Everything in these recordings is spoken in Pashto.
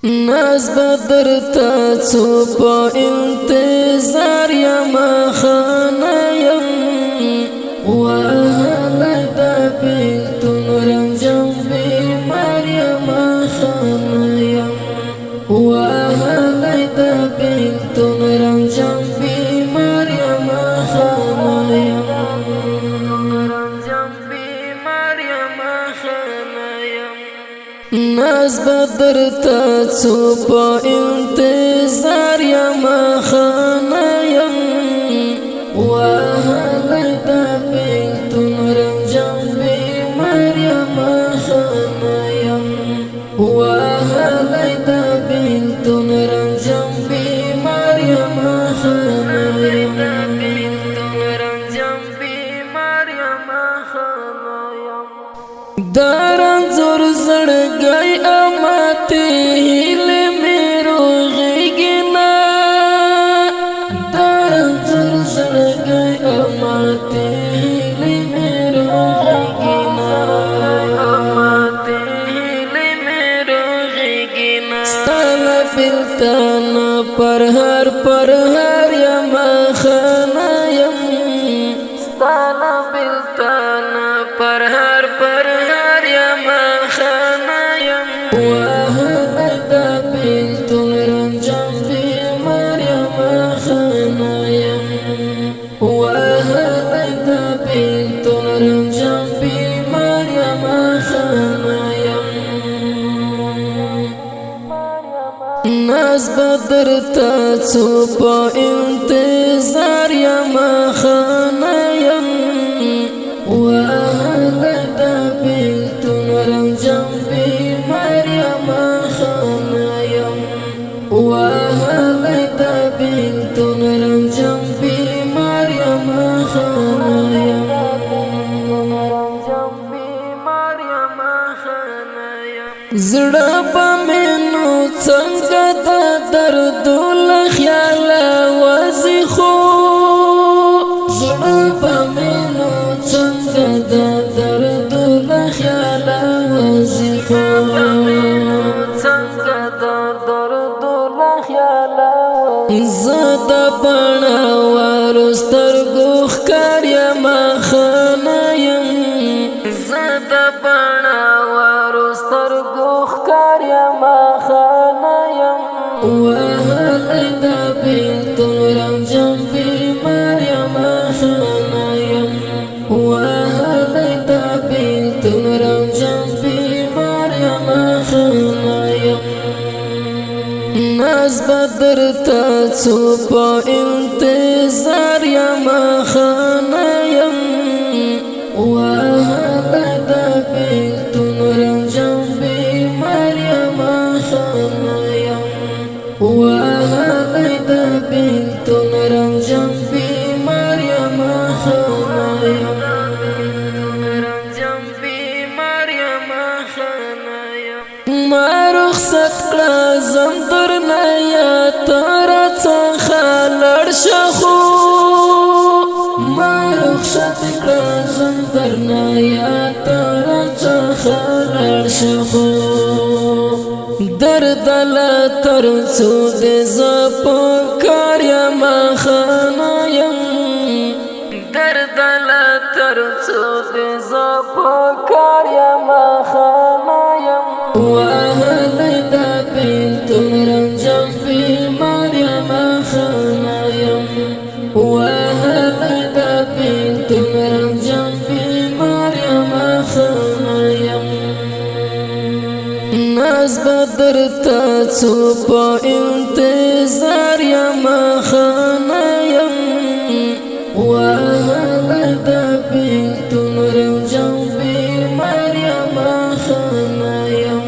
ناز بدرتا څو په انتظار یم خانه یم وهلی د بیلتون رنجم بیمار یم خانه یم وهلی د بیلتون رنجم بیمار یم خانه یم رنجم بیمار یم خانه یم ناز بدرتا څو په انتظار یم خانه یم وهلی د بیلتون رنجم بیمار یم خانه یم وهلی د بیلتون رنجم بیمار یم خانه یم رنجم بیمار یم خانه یم رنځور زړګی اماته هیلې مې روغېږي نه رنځور زړګی اماته هیلې مې روغېږي نه اماته هیلې مې روغېږي نه ستا له بېلتون پر هر یم خانه یم ستا له بېلتون پر هر یم خانه یم وهلی د بیلتون رنجم بیمار یم خانه یم وهلی د بیلتون رنجم بیمار یم خانه یم ناز بدرتا څو په انتظار یم خانه یم وهلی د بیلتون رنجم بیمار یم خانه یم وهلی د بیلتون رنجم بیمار یم خانه یم زړه به مې نو څنګه د دردو له خیاله وځي خو زړه به مې نو څنګه د دردو له خیاله وځي خو څنګه د دردو له خیاله زه د بڼوالو سترګو ښکار یم خانه یم زه د بڼوالو سترګو ښکار یم خانه یم وهلی د بیلتون رنجم بیمار یم خانه یم وهلی د بیلتون رنجم بیمار یم خانه یم ناز بدرتا څو په انتظار یم خانه یم وهلی د بیلتون رنجم بیمار یم خانه یم وهلی د بیلتون رنجم بیمار یم خانه یم رنجم بیمار یم خانه یم ما رخصت کړه زم درنه یا ته راڅخه لړ شه خو ما رخصت کړه زم درنه یا ته راڅخه لړ شه خو درد له تر څو دې زه په کار یم خانه یم درد له تر څو دې زه په کار یم خانه یم وهلی د بیلتون رنجم بیمار یم خانه یم وهلی د بیلتون رنجم بیمار یم خانه یم ناز بدرتا څو په انتظار یم خانه یم وهلی د بیلتون رنجم بیمار یم خانه یم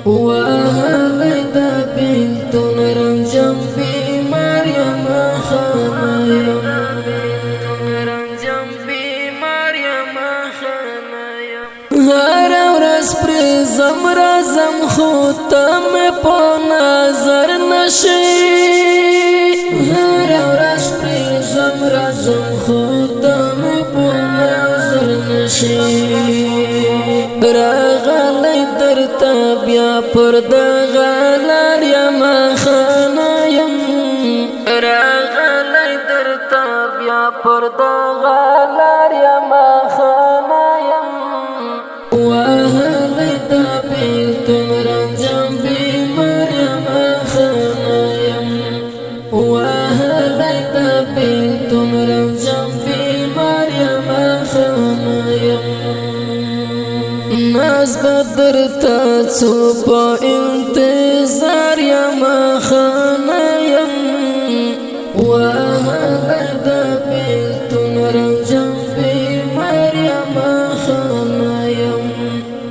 وهلی د بیلتون رنجم بیمار یم خانه یم رنجم بیمار یم خانه یم هره ورځ پرې ځم راځم خو ته مې په نظر نشي هره ورځ پرې ځم راځم خو ته مې په نظر نشي راغلی درته بیا پر دغه څو په انتظار یم خانه یم وهغه د بیلتون رنجم بیمار یم خانه یم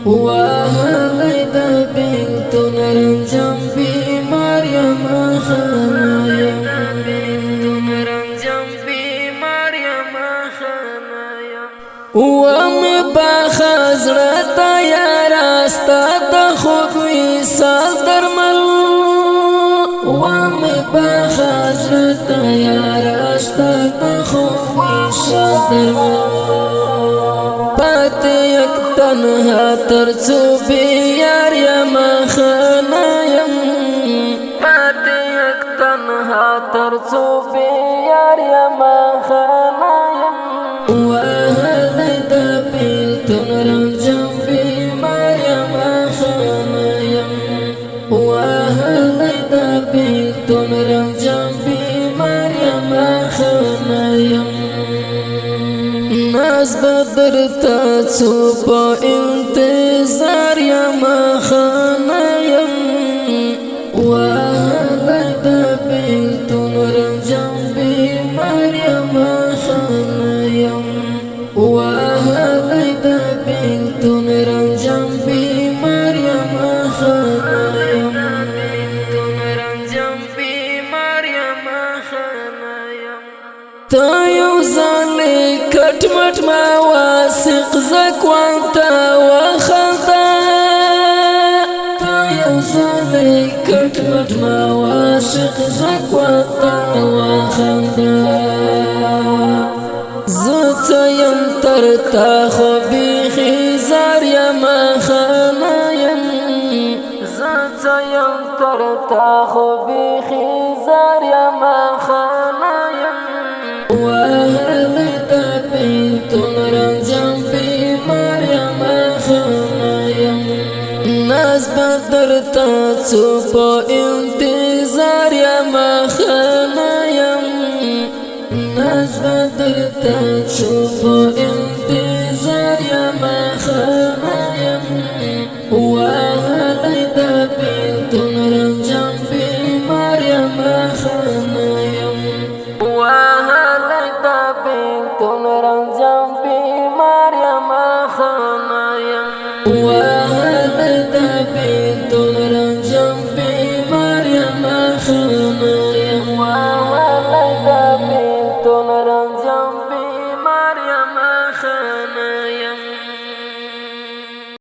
وهغه د بیلتون رنجم بیمار یم خانه یم ومی بخزرتا یارستا د خوږ وصال درمل ومی بخزرتا یارستا د خوږ وصال درمل پاتې یک تنها تر څو بې یار یم خانه یم پاتې یک تنها تر څو بې یار یم خانه یم بیلتون رنجم بیمار یم خانه یم وهغه د بیلتون رنجم بیمار یم خانه یم ناز به درته څو په انتظار یم خانه یم وهغه د بیلتون رنجم بیمار یم خانه یم وهغه د بیلتون رنجم بیمار یم خانه یم ته یو ځل کټ مټ ما واثق زکوان ته وخنده ته یو ځل کټ مټ ما واثق زکوان ته وخنده زه یم تر تا خو بیخي زار یم خانه یم زه یم تر تا خو بیخي زار یم خانه یم وهغه د بیلتون رنجم بیمار یم خانه یم ناز به درته څو په انتظار یم خانه یم ناز به درته څو په انتظار یم خانه یم وهغه د بیلتون رنجم بیمار یم خانه یم وهغه د بیلتون رنجم بیمار یم خانه یم وهغه د بیلتون